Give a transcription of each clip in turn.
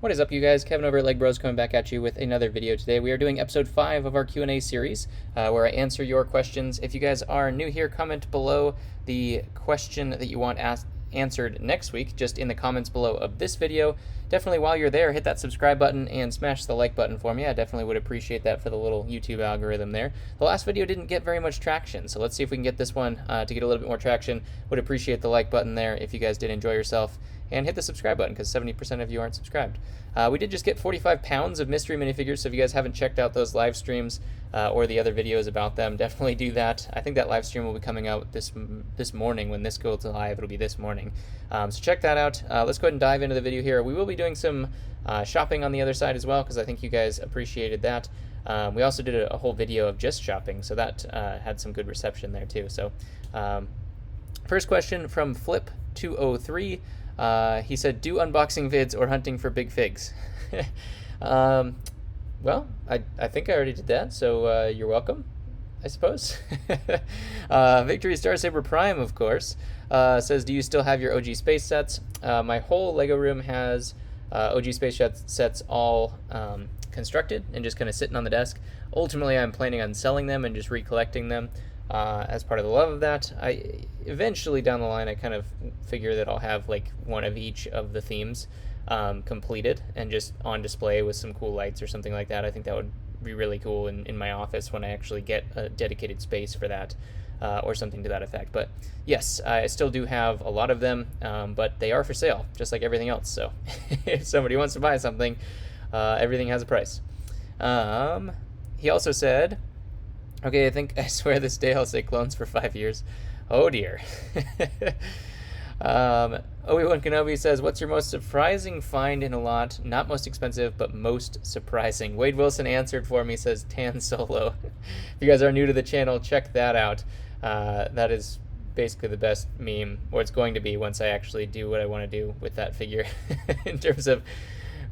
What is up, you guys? Kevin over at LEGbrOs coming back at you with another video today. We are doing episode 5 of our Q&A series, where I answer your questions. If you guys are new here, comment below the question that you want answered next week, just in the comments below of this video. Definitely, while you're there, hit that subscribe button and smash the like button for me. I definitely would appreciate that for the little YouTube algorithm there. The last video didn't get very much traction, so let's see if we can get this one to get a little bit more traction. Would appreciate the like button there if you guys did enjoy yourself. And hit the subscribe button, because 70% of you aren't subscribed. We did just get 45 pounds of mystery minifigures, so if you guys haven't checked out those live streams or the other videos about them, definitely do that. I think that live stream will be coming out this morning. When this goes live, it'll be this morning. So check that out. Let's go ahead and dive into the video here. We will be doing some shopping on the other side as well, because I think you guys appreciated that. We also did a whole video of just shopping, so that had some good reception there too. So first question from Flip203. He said, do unboxing vids or hunting for big figs? Well, I think I already did that, so you're welcome, I suppose. Victory Star Saber Prime, of course, says, do you still have your OG space sets? My whole Lego room has OG space sets all constructed and just kind of sitting on the desk. Ultimately, I'm planning on selling them and just recollecting them. As part of the love of that, eventually down the line, I kind of figure that I'll have like one of each of the themes completed and just on display with some cool lights or something like that. I think that would be really cool in my office when I actually get a dedicated space for that or something to that effect. But yes, I still do have a lot of them, but they are for sale, just like everything else. So if somebody wants to buy something, everything has a price. He also said, okay, I swear this day I'll say clones for 5 years. Oh dear. Obi-Wan Kenobi says, what's your most surprising find in a lot? Not most expensive, but most surprising. Wade Wilson answered for me, says Tan Solo. If you guys are new to the channel, check that out. That is basically the best meme, or it's going to be once I actually do what I want to do with that figure in terms of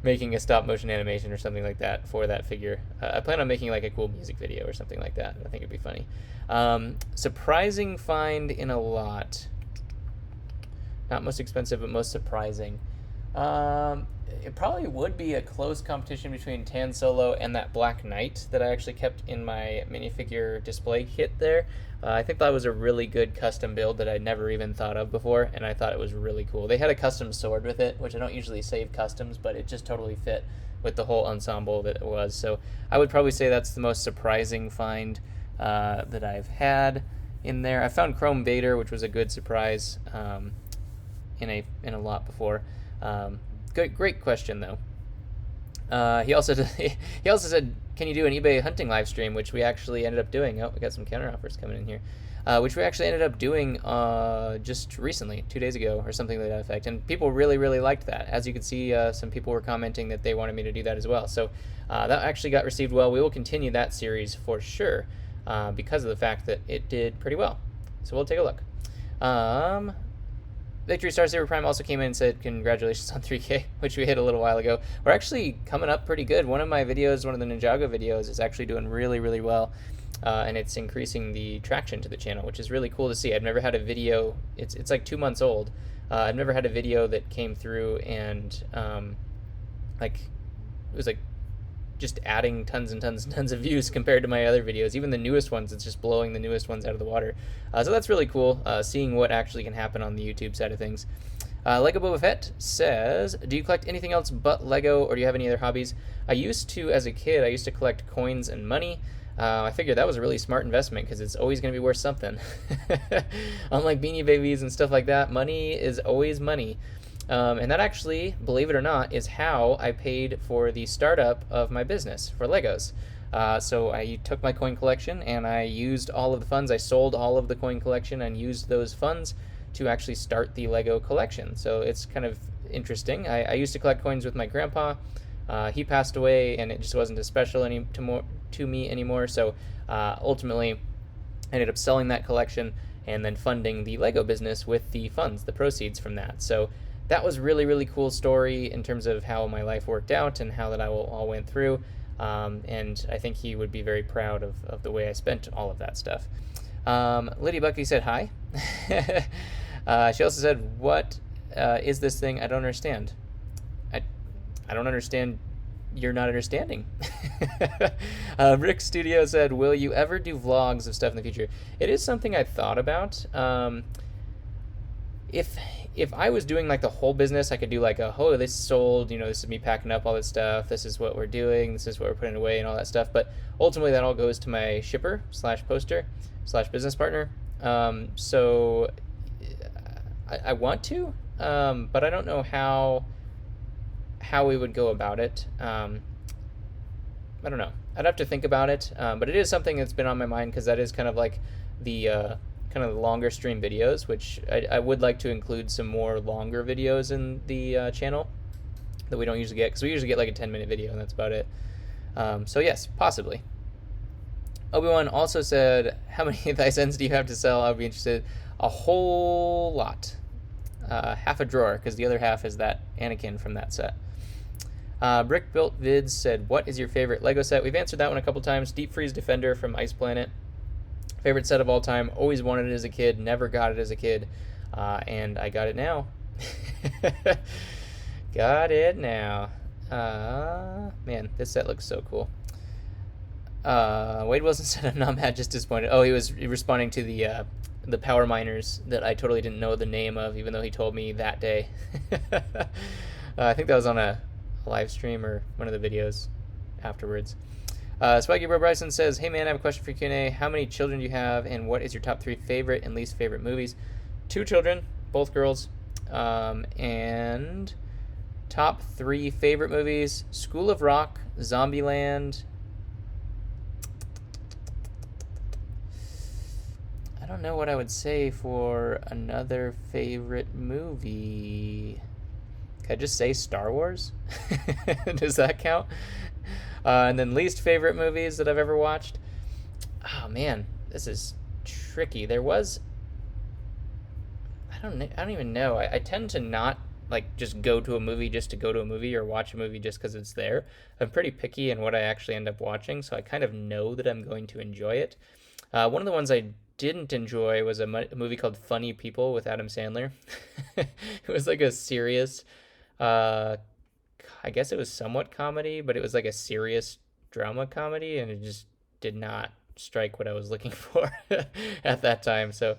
making a stop motion animation or something like that for that figure. I plan on making like a cool music video or something like that. I think it'd be funny. Surprising find in a lot. Not most expensive, but most surprising. It probably would be a close competition between Tan Solo and that Black Knight that I actually kept in my minifigure display kit there. I think that was a really good custom build that I'd never even thought of before, and I thought it was really cool. They had a custom sword with it, which I don't usually save customs, but it just totally fit with the whole ensemble that it was. So I would probably say that's the most surprising find that I've had in there. I found Chrome Vader, which was a good surprise in a lot before. Great question though. He also said, can you do an eBay hunting live stream, which we actually ended up doing. Oh, we got some counter offers coming in here. Which we actually ended up doing just recently, 2 days ago or something to that effect. And people really, really liked that. As you can see, some people were commenting that they wanted me to do that as well. So that actually got received well. We will continue that series for sure because of the fact that it did pretty well. So we'll take a look. Victory Star Saber Prime also came in and said, congratulations on 3K, which we hit a little while ago. We're actually coming up pretty good. One of my videos, one of the Ninjago videos, is actually doing really, really well. And it's increasing the traction to the channel, which is really cool to see. I've never had a video, it's like 2 months old. I've never had a video that came through and it was like just adding tons and tons and tons of views compared to my other videos. Even the newest ones, it's just blowing the newest ones out of the water. So that's really cool, seeing what actually can happen on the YouTube side of things. Lego Boba Fett says, do you collect anything else but Lego, or do you have any other hobbies? I used to, as a kid, I used to collect coins and money. I figured that was a really smart investment because it's always going to be worth something. Unlike Beanie Babies and stuff like that, money is always money. And that actually, believe it or not, is how I paid for the startup of my business for Legos. So I took my coin collection and I used all of the funds. I sold all of the coin collection and used those funds to actually start the Lego collection. So it's kind of interesting. I used to collect coins with my grandpa. He passed away and it just wasn't as special to me anymore. So ultimately, I ended up selling that collection and then funding the Lego business with the funds, the proceeds from that. So that was really, really cool story in terms of how my life worked out and how that all went through. And I think he would be very proud of the way I spent all of that stuff. Lydia Buckley said hi. She also said, what is this thing? I don't understand. I don't understand. You're not understanding. Rick Studio said, "Will you ever do vlogs of stuff in the future?" It is something I thought about. If if I was doing like the whole business, I could do like a, oh, this sold, this is me packing up all this stuff, this is what we're doing, this is what we're putting away and all that stuff. But ultimately that all goes to my shipper slash poster slash business partner. So I want to, but I don't know how we would go about it. I don't know. I'd have to think about it, but it is something that's been on my mind because that is kind of like the longer stream videos, which I would like to include some more longer videos in the channel that we don't usually get, because we usually get like a 10-minute video and that's about it. So yes, possibly. Obi-Wan also said, how many Thycens do you have to sell? I would be interested. A whole lot. Half a drawer, because the other half is that Anakin from that set. Brick Built Vids said, what is your favorite Lego set? We've answered that one a couple times. Deep Freeze Defender from Ice Planet. Favorite set of all time. Always wanted it as a kid. Never got it as a kid. And I got it now. Got it now. Man, this set looks so cool. Wade Wilson said, I'm not mad, just disappointed. Oh, he was responding to the power miners that I totally didn't know the name of, even though he told me that day. I think that was on a live stream or one of the videos afterwards. Spiky Bro Bryson says, hey man, I have a question for Q&A. How many children do you have, and what is your top 3 favorite and least favorite movies? 2 children, both girls. And top 3 favorite movies: School of Rock, Zombieland. I don't know what I would say for another favorite movie. Could I just say Star Wars? Does that count? And then least favorite movies that I've ever watched. Oh man, this is tricky. There was, I don't even know. I tend to not like just go to a movie just to go to a movie, or watch a movie just because it's there. I'm pretty picky in what I actually end up watching, so I kind of know that I'm going to enjoy it. One of the ones I didn't enjoy was a movie called Funny People with Adam Sandler. It was like a serious, I guess it was somewhat comedy, but it was like a serious drama comedy, and it just did not strike what I was looking for at that time. So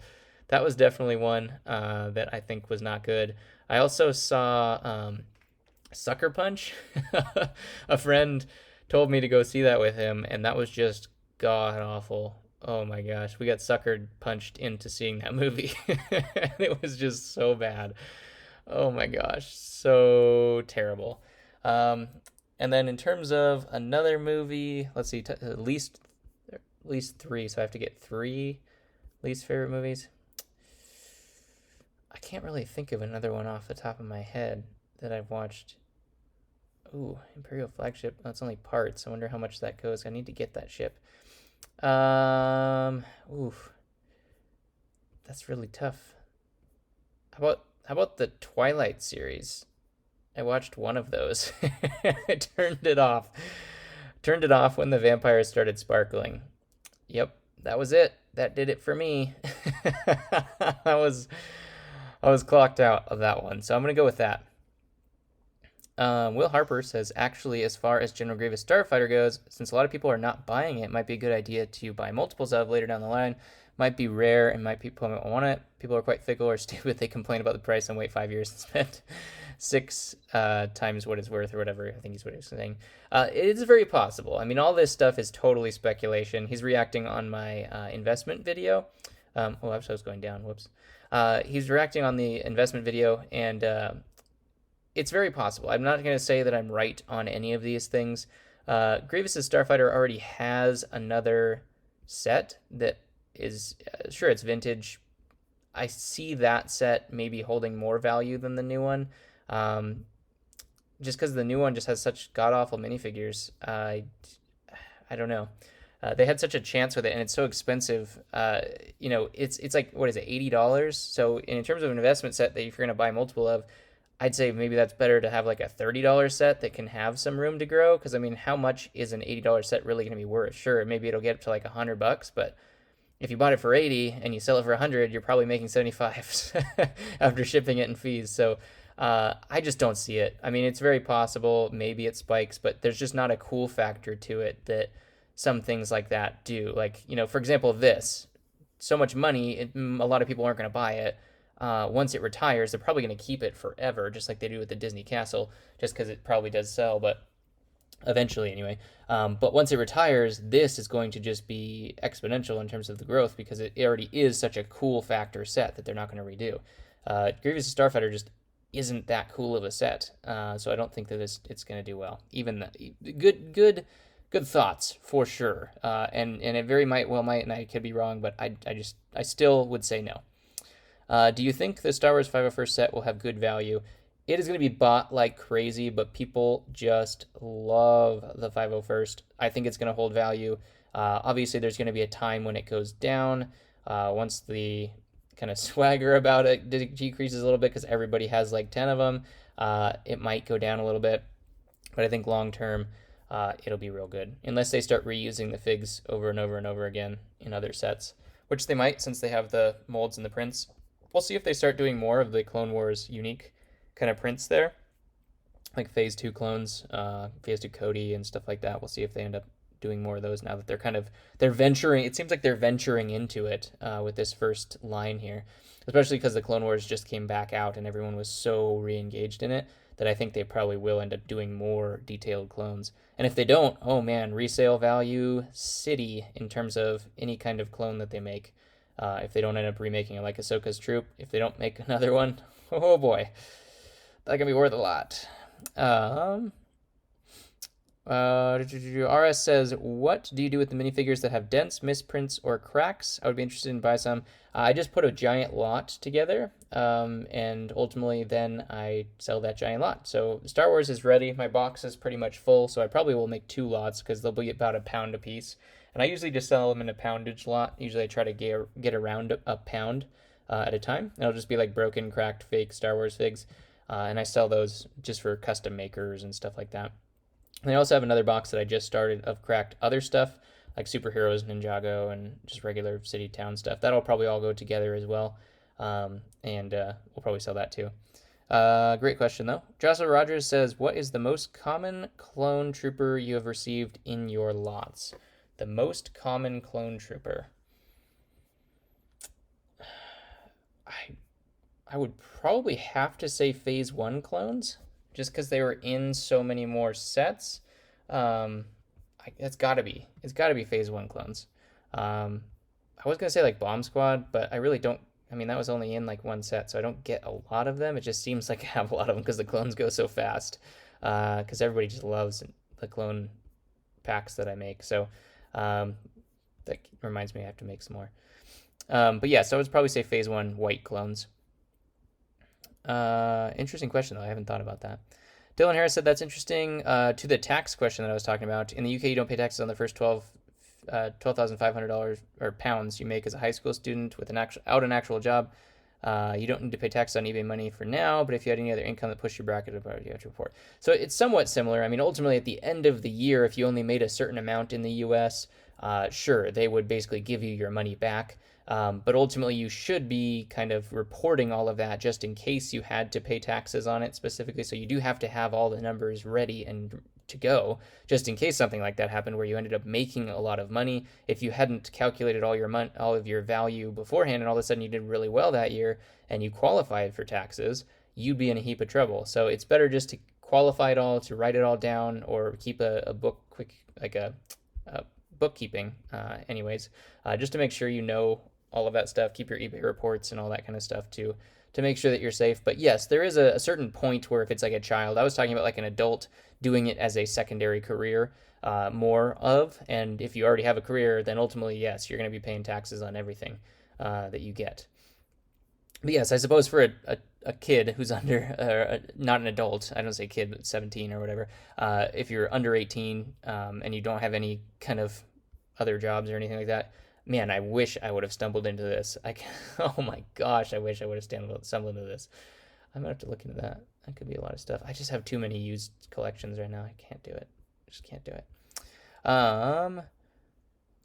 that was definitely one that I think was not good. I also saw Sucker Punch. A friend told me to go see that with him, and that was just god awful. Oh my gosh, we got suckered punched into seeing that movie. It was just so bad. Oh my gosh, so terrible. And then in terms of another movie, let's see, at least 3, so I have to get 3 least favorite movies. I can't really think of another one off the top of my head that I've watched. Ooh, Imperial Flagship. That's only parts. I wonder how much that goes. I need to get that ship. Oof. That's really tough. How about the Twilight series? I watched one of those. I turned it off. Turned it off when the vampires started sparkling. Yep, that was it. That did it for me. I was clocked out of that one, so I'm gonna go with that. Will Harper says, actually, as far as General Grievous Starfighter goes, since a lot of people are not buying it, might be a good idea to buy multiples of later down the line. Might be rare and people might want it. People are quite fickle or stupid. They complain about the price and wait 5 years and spend 6 times what it's worth or whatever. I think is what he's saying. It's very possible. I mean, all this stuff is totally speculation. He's reacting on my investment video. I was going down. Whoops. He's reacting on the investment video, and it's very possible. I'm not going to say that I'm right on any of these things. Grievous's Starfighter already has another set that is, sure, it's vintage. I see that set maybe holding more value than the new one. Just because the new one just has such god-awful minifigures. I don't know. They had such a chance with it, and it's so expensive. It's like, what is it, $80? So in terms of an investment set that if you're going to buy multiple of, I'd say maybe that's better to have like a $30 set that can have some room to grow. Because I mean, how much is an $80 set really going to be worth? Sure, maybe it'll get up to like $100, but if you bought it for 80 and you sell it for 100, you're probably making 75 after shipping it and fees. So I just don't see it. I mean, it's very possible. Maybe it spikes, but there's just not a cool factor to it that some things like that do. Like, for example, this. So much money, a lot of people aren't going to buy it. Once it retires, they're probably going to keep it forever, just like they do with the Disney Castle, just because it probably does sell, but eventually anyway. But once it retires, this is going to just be exponential in terms of the growth because it already is such a cool factor set that they're not going to redo. Grievous the Starfighter just isn't that cool of a set, so I don't think that it's going to do well. Even good thoughts for sure, and it very might, and I could be wrong, but I still would say no. Do you think the Star Wars 501st set will have good value? It is going to be bought like crazy, but people just love the 501st. I think it's going to hold value. Obviously, there's going to be a time when it goes down. Once the kind of swagger about it decreases a little bit because everybody has like 10 of them, it might go down a little bit. But I think long term, it'll be real good. Unless they start reusing the figs over and over and over again in other sets, which they might since they have the molds and the prints. We'll see if they start doing more of the Clone Wars unique kind of prints there, like Phase 2 clones, Phase 2 Cody and stuff like that. We'll see if they end up doing more of those now that they're venturing. It seems like they're venturing into it with this first line here, especially because the Clone Wars just came back out and everyone was so re-engaged in it that I think they probably will end up doing more detailed clones. And if they don't, oh man, resale value city in terms of any kind of clone that they make. If they don't end up remaking it like Ahsoka's troop, if they don't make another one, oh boy, that can be worth a lot. RS says, what do you do with the minifigures that have dents, misprints, or cracks? I would be interested in buy some. I just put a giant lot together, and ultimately then I sell that giant lot. So Star Wars is ready. My box is pretty much full, so I probably will make 2 lots because they'll be about £1 a piece. And I usually just sell them in a poundage lot. Usually I try to get around a pound at a time. And it'll just be like broken, cracked, fake Star Wars figs. And I sell those just for custom makers and stuff like that. And I also have another box that I just started of cracked other stuff, like superheroes, Ninjago, and just regular city town stuff. That'll probably all go together as well. And we'll probably sell that too. Great question, though. Joshua Rogers says, what is the most common clone trooper you have received in your lots? The most common clone trooper. I would probably have to say Phase 1 clones, just because they were in so many more sets. It's got to be Phase 1 clones. I was going to say like Bomb Squad, but I really don't. I mean, that was only in like one set, so I don't get a lot of them. It just seems like I have a lot of them because the clones go so fast. Because everybody just loves the clone packs that I make. So that reminds me I have to make some more. But yeah, so I would probably say Phase 1 white clones. Interesting question, though. I haven't thought about that. Dylan Harris said that's interesting. To the tax question that I was talking about, in the UK, you don't pay taxes on the first $12,500 or pounds you make as a high school student with an actual job. You don't need to pay taxes on eBay money for now, but if you had any other income that pushed your bracket above, you have to report. So it's somewhat similar. I mean, ultimately, at the end of the year, if you only made a certain amount in the U.S., sure, they would basically give you your money back. But ultimately, you should be kind of reporting all of that just in case you had to pay taxes on it specifically. So you do have to have all the numbers ready and to go just in case something like that happened where you ended up making a lot of money. If you hadn't calculated all of your value beforehand and all of a sudden you did really well that year and you qualified for taxes, you'd be in a heap of trouble. So it's better just to qualify it all, to write it all down, or keep a book bookkeeping just to make sure you know all of that stuff. Keep your eBay reports and all that kind of stuff to make sure that you're safe. But yes, there is a certain point where if it's like a child, I was talking about like an adult doing it as a secondary career more of, and if you already have a career, then ultimately, yes, you're going to be paying taxes on everything that you get. But yes, I suppose for a kid who's under, not an adult, I don't say kid, but 17 or whatever, if you're under 18 and you don't have any kind of other jobs or anything like that, man, I wish I would have stumbled into this. Oh my gosh, I wish I would have stumbled into this. I'm going to have to look into that. That could be a lot of stuff. I just have too many used collections right now. I can't do it. I just can't do it.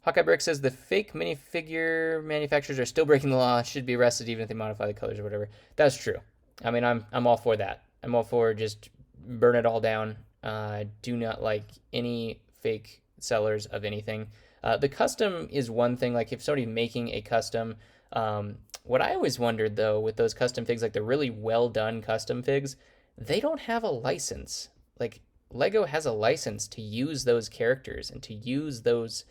Hawkeye Brick says the fake minifigure manufacturers are still breaking the law, should be arrested even if they modify the colors or whatever. That's true. I mean, I'm all for that. I'm all for just burn it all down. Do not like any fake sellers of anything. The custom is one thing. Like if somebody's making a custom, what I always wondered though with those custom figs, like the really well done custom figs, they don't have a license. Like Lego has a license to use those characters and to use those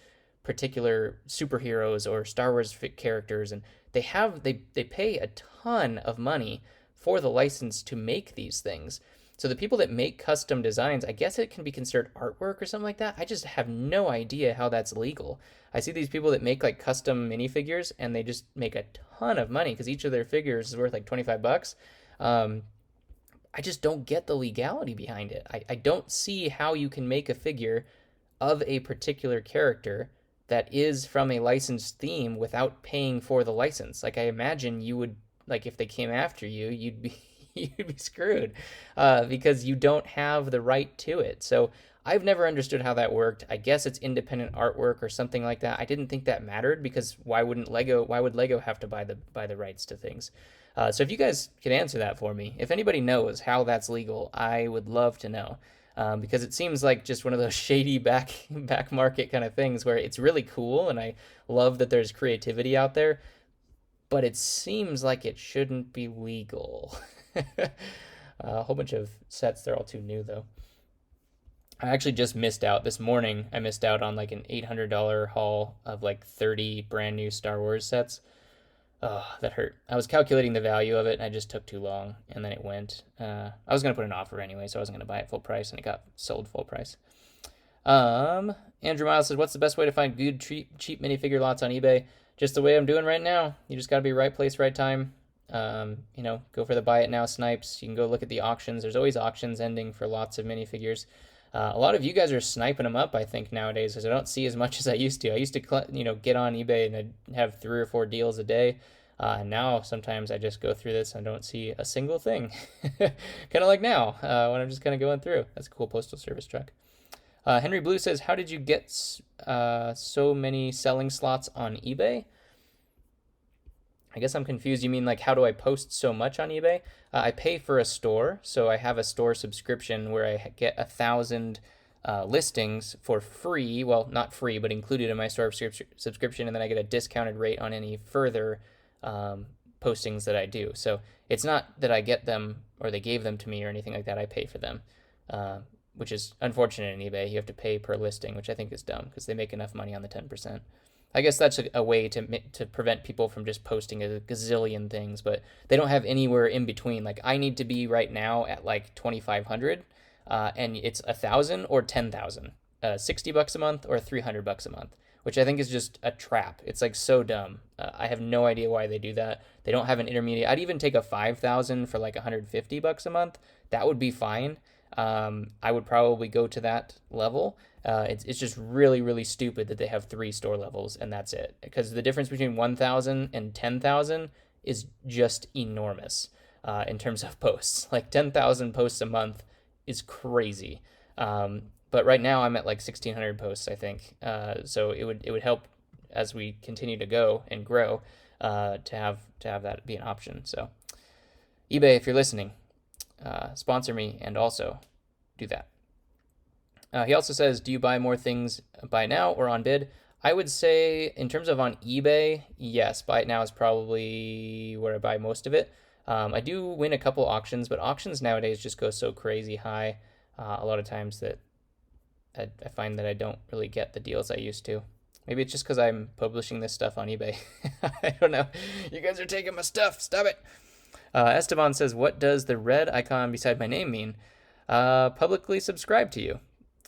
particular superheroes or Star Wars characters, and they pay a ton of money for the license to make these things. So the people that make custom designs, I guess it can be considered artwork or something like that. I just have no idea how that's legal. I see these people that make like custom minifigures and they just make a ton of money because each of their figures is worth like 25 bucks. Um, I just don't get the legality behind it. I don't see how you can make a figure of a particular character that is from a licensed theme without paying for the license. Like I imagine you would, like if they came after you, you'd be you'd be screwed because you don't have the right to it. So I've never understood how that worked. I guess it's independent artwork or something like that. I didn't think that mattered because why would Lego have to buy the rights to things? So if you guys can answer that for me, if anybody knows how that's legal, I would love to know. Because it seems like just one of those shady back market kind of things where it's really cool and I love that there's creativity out there, but it seems like it shouldn't be legal. A whole bunch of sets, they're all too new though. I actually just missed out this morning. I missed out on like an $800 haul of like 30 brand new Star Wars sets. Oh, that hurt. I was calculating the value of it and I just took too long and then it went. I was going to put an offer anyway, so I wasn't going to buy it full price and it got sold full price. Andrew Miles says, what's the best way to find good cheap minifigure lots on eBay? Just the way I'm doing right now. You just got to be right place, right time. Go for the buy it now snipes. You can go look at the auctions. There's always auctions ending for lots of minifigures. A lot of you guys are sniping them up, I think, nowadays, because I don't see as much as I used to. I used to, get on eBay and I'd have 3 or 4 deals a day. And now sometimes I just go through this and I don't see a single thing. Kind of like now when I'm just kind of going through. That's a cool postal service truck. Henry Blue says, how did you get so many selling slots on eBay? I guess I'm confused. You mean like how do I post so much on eBay? I pay for a store, so I have a store subscription where I get 1,000 listings for free. Well, not free, but included in my store subscription, and then I get a discounted rate on any further postings that I do. So it's not that I get them or they gave them to me or anything like that. I pay for them, which is unfortunate in eBay. You have to pay per listing, which I think is dumb because they make enough money on the 10%. I guess that's a way to prevent people from just posting a gazillion things, but they don't have anywhere in between. Like I need to be right now at like 2,500, and it's 1,000 or 10,000, $60 a month or $300 a month, which I think is just a trap. It's like so dumb. I have no idea why they do that. They don't have an intermediate. I'd even take a 5,000 for like $150 a month. That would be fine. I would probably go to that level. It's just really, really stupid that they have 3 store levels and that's it. Because the difference between 1,000 and 10,000 is just enormous in terms of posts. Like 10,000 posts a month is crazy. But right now I'm at like 1,600 posts, I think. So it would help as we continue to go and grow to have that be an option. So eBay, if you're listening, sponsor me and also do that. He also says, do you buy more things buy now or on bid? I would say in terms of on eBay, yes, buy it now is probably where I buy most of it. I do win a couple auctions, but auctions nowadays just go so crazy high a lot of times that I find that I don't really get the deals I used to. Maybe it's just because I'm publishing this stuff on eBay. I don't know. You guys are taking my stuff. Stop it. Esteban says, what does the red icon beside my name mean? Publicly subscribe to you.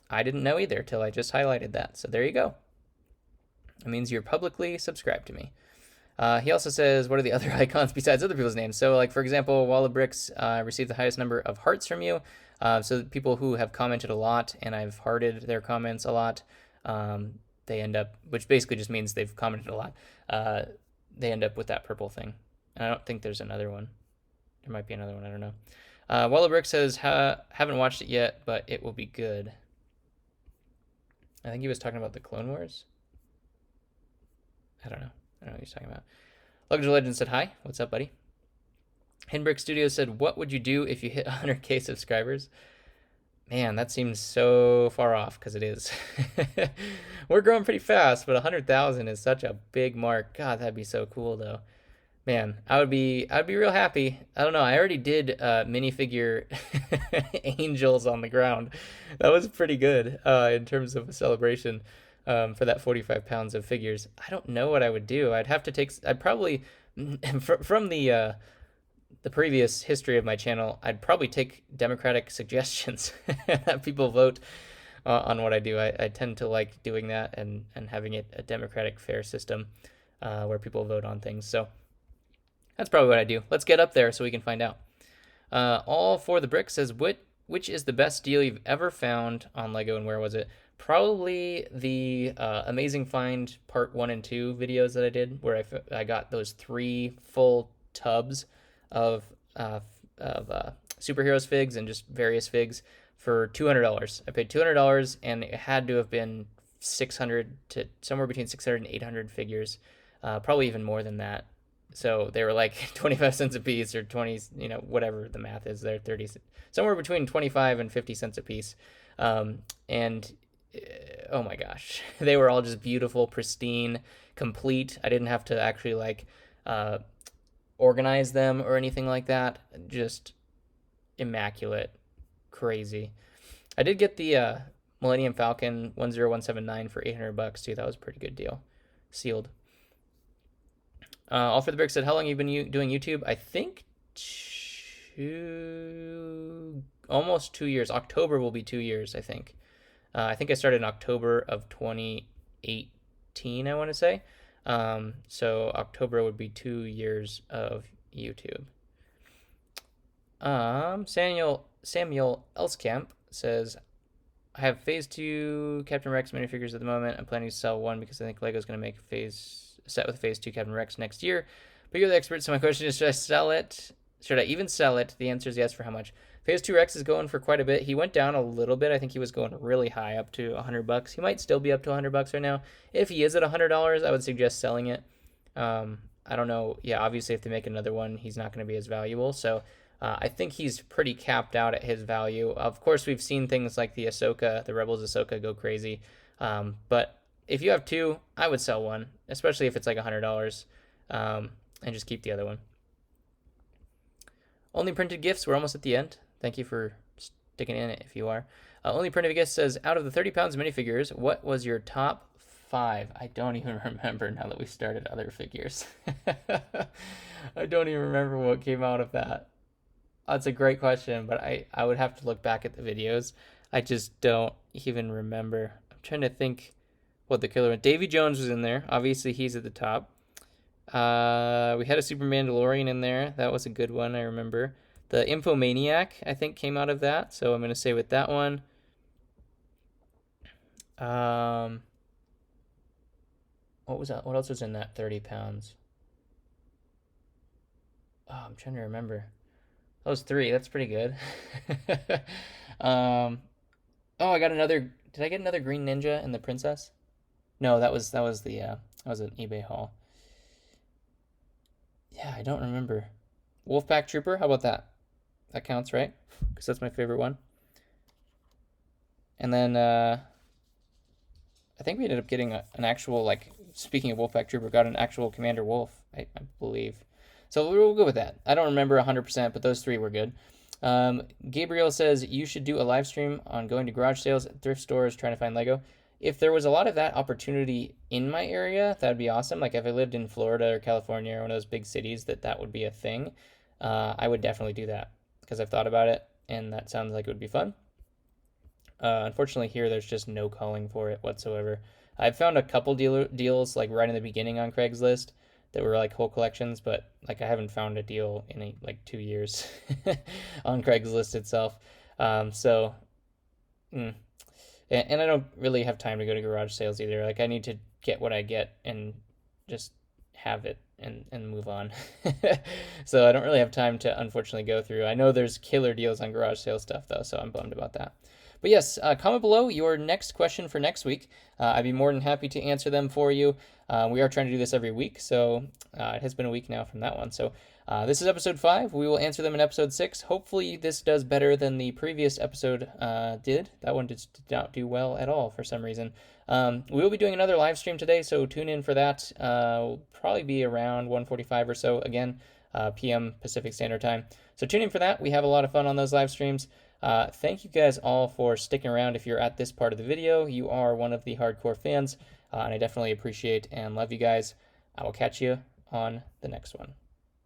I didn't know either till I just highlighted that. So there you go. It means you're publicly subscribed to me. He also says, what are the other icons besides other people's names? So like, for example, Wall of Bricks received the highest number of hearts from you. So people who have commented a lot and I've hearted their comments a lot, they end up, which basically just means they've commented a lot. They end up with that purple thing. And I don't think there's another one. There might be another one. I don't know. Wall of Bricks says, haven't watched it yet, but it will be good. I think he was talking about the Clone Wars. I don't know what he's talking about. Luggage Legend said hi. What's up, buddy? Hinbrick Studio said, what would you do if you hit 100K subscribers? Man, that seems so far off because it is. We're growing pretty fast, but 100,000 is such a big mark. God, that'd be so cool though. Man, I'd be real happy. I don't know. I already did minifigure angels on the ground. That was pretty good in terms of a celebration for that 45 pounds of figures. I don't know what I would do. I'd have to take. I'd probably from the previous history of my channel, I'd probably take democratic suggestions that people vote on what I do. I tend to like doing that and having it a democratic, fair system where people vote on things. So that's probably what I do. Let's get up there so we can find out. All for the Brick says, which is the best deal you've ever found on Lego and where was it? Probably the Amazing Find Part 1 and 2 videos that I did, where I got those 3 full tubs of superheroes figs and just various figs for $200. I paid $200, and it had to have been 600 to somewhere between 600 and 800 figures, probably even more than that. So they were like 25 cents a piece or 20, whatever the math is there, 30, somewhere between 25 and 50 cents a piece. And oh my gosh, they were all just beautiful, pristine, complete. I didn't have to actually organize them or anything like that. Just immaculate, crazy. I did get the Millennium Falcon 10179 for $800 too. That was a pretty good deal. Sealed. All for the Brick said, how long have you been doing YouTube? I think almost 2 years. October will be 2 years, I think. I think I started in October of 2018, I want to say. So October would be 2 years of YouTube. Samuel Elskamp says, I have Phase 2 Captain Rex minifigures at the moment. I'm planning to sell one because I think Lego's going to make a set with Phase 2 Captain Rex next year. But you're the expert, so my question is, should I sell it? Should I even sell it? The answer is yes. For how much? Phase 2 Rex is going for quite a bit. He went down a little bit. I think he was going really high, up to $100. He might still be up to $100 right now. If he is at $100, I would suggest selling it. I don't know. Yeah, obviously, if they make another one, he's not going to be as valuable. So I think he's pretty capped out at his value. Of course, we've seen things like the Rebels Ahsoka go crazy. But if you have two, I would sell one, especially if it's like $100, and just keep the other one. Only printed gifts. We're almost at the end. Thank you for sticking in it if you are. Only printed gifts says, out of the 30 pounds minifigures, what was your top 5? I don't even remember now that we started other figures. I don't even remember what came out of that. That's a great question, but I would have to look back at the videos. I just don't even remember. I'm trying to think what the killer was. Davy Jones was in there. Obviously, he's at the top. We had a Super Mandalorian in there. That was a good one, I remember. The Infomaniac, I think, came out of that. So I'm going to say with that one. What was that? What else was in that 30 pounds? Oh, I'm trying to remember. Those 3. That's pretty good. Oh, I got another. Did I get another Green Ninja and the Princess? No, that was an eBay haul. Yeah, I don't remember. Wolfpack Trooper. How about that? That counts, right? Because that's my favorite one. And then I think we ended up getting an actual, speaking of Wolfpack Trooper, got an actual Commander Wolf, I believe. So we'll go with that. I don't remember 100%, but those 3 were good. Gabriel says, you should do a live stream on going to garage sales at thrift stores trying to find Lego. If there was a lot of that opportunity in my area, that would be awesome. Like if I lived in Florida or California or one of those big cities that would be a thing, I would definitely do that because I've thought about it and that sounds like it would be fun. Unfortunately here, there's just no calling for it whatsoever. I've found a couple deals like right in the beginning on Craigslist that were like whole collections, but like I haven't found a deal in 2 years on Craigslist itself. And I don't really have time to go to garage sales either. Like I need to get what I get and just have it and move on. So I don't really have time to unfortunately go through. I know there's killer deals on garage sale stuff though, so I'm bummed about that. But yes, comment below your next question for next week. I'd be more than happy to answer them for you. We are trying to do this every week, so it has been a week now from that one. So This is episode 5. We will answer them in episode 6. Hopefully, this does better than the previous episode did. That one did not do well at all for some reason. We will be doing another live stream today, so tune in for that. Will probably be around 1:45 or so, again, p.m. Pacific Standard Time. So tune in for that. We have a lot of fun on those live streams. Thank you guys all for sticking around. If you're at this part of the video, you are one of the hardcore fans, and I definitely appreciate and love you guys. I will catch you on the next one.